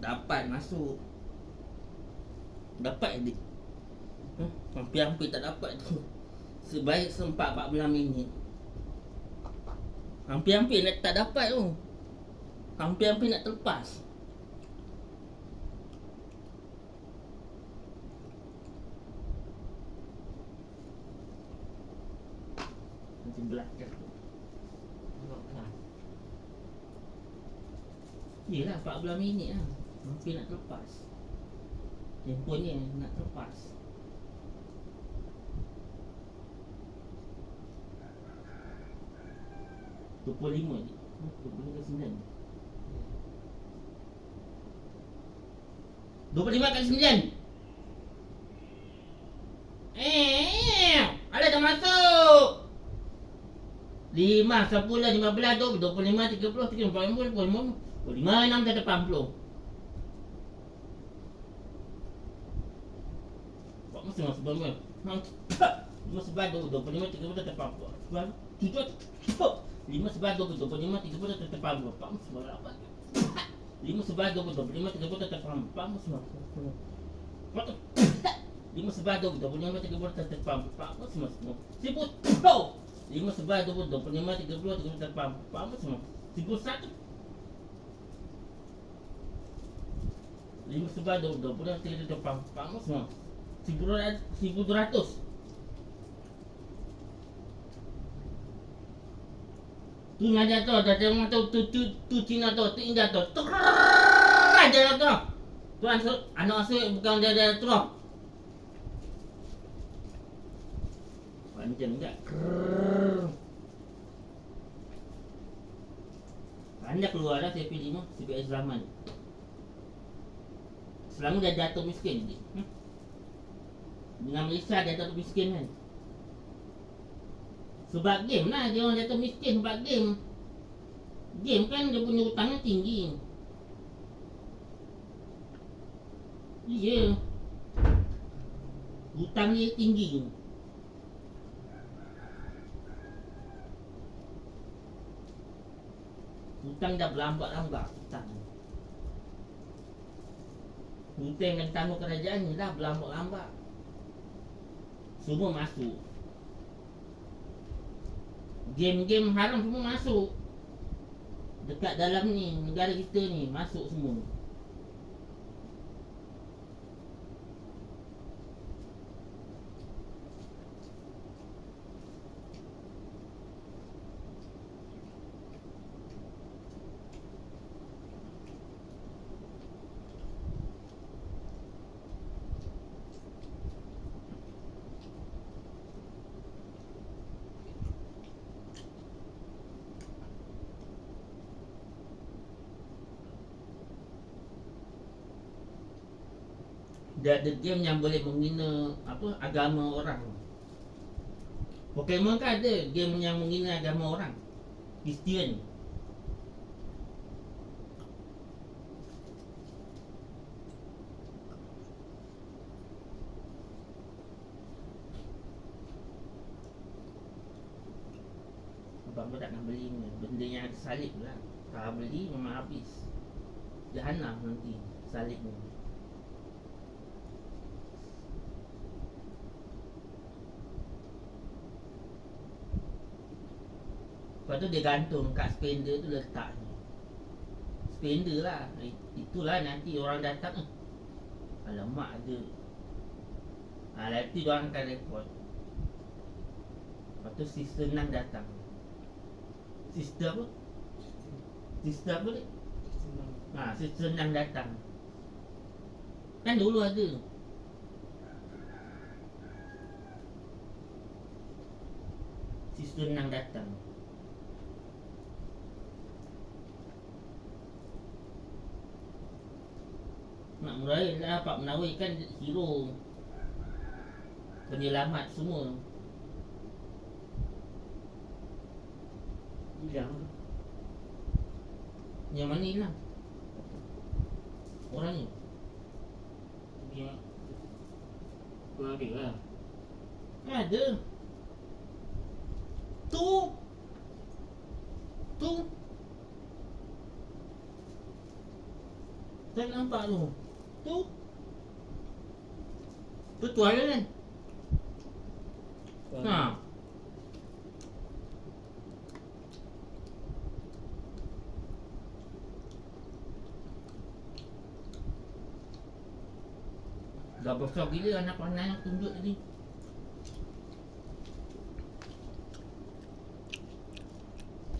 dapat masuk. Dapat adik. Hampir-hampir tak dapat tu. Sebaik sempat 14 minit. Hampir-hampir nak tak dapat tu. Hampir-hampir nak terlepas. Nanti belakang tu. Yelah 14 minit lah. Hampir nak terlepas. Tempohnya nak terlepas. RM25 je. RM25 ke 9? RM25 ke 9? Alah dah masuk. 5, 10, 15, 20, 25, 30, 35, 40, 45, 6, 80. Pak mesti masuk berapa? Lima sebelah 25, 30, 40. 5 sebelah 20, 25, 30, 40. Pak mesti berapa? 5 sebelah 20, 25, 30, 40. Pak mesti masuk. 5 sebelah 20, 25, 30, 40. Pak mesti masuk. 5 sebelah 20, 25, 30, 40. Pak mesti masuk. 1. 5 sebelah 20, 25, 30, 40. Pak mesti masuk. 1,200. Tu ngajar tu, dah tengok tu Cina tu indah tu. Aja tu. Tu anak asuh bukan dia terus. Panjang enggak? Banyak keluar dah CP5, CPS Rahman. Selama dia jatuh miskin je. Dengan Malaysia dia jatuh miskin kan. Sebab game lah dia orang jatuh miskin sebab game. Game kan dia punya hutangnya tinggi. Iya. Hutangnya tinggi. Hutang dah berlambat-lambat hutang. Hutang yang tangguh kerajaan ni dah berlambat-lambat. Semua masuk. Game-game haram semua masuk. Dekat dalam ni, negara kita ni, masuk semua. Dia ada game yang boleh menghina agama orang. Pokemon kan ada game yang menghina agama orang. Kristian. Abang pun tak nak beli ni. Benda yang ada salib lah. Kalau beli memang habis. Jahanam nanti salib ni. Lepas tu dia gantung kat spender tu letak ni. Spender lah. Itulah nanti orang datang. Alamak ada. Nanti diorang akan rekod. Lepas tu si senang datang. Sister apa? Sister apa ni? Si senang datang. Kan dulu ada. Si senang datang. Nak meraih lah Pak Menawi kan hero. Penyelamat semua. Hilang. Yang mana hilang? Orangnya? Dia ada lah. Ada. Tu. Tak nampak tu. Tu. Tu tuan dia kan? Ha. Dah besar gila anak panai yang tunjuk tadi.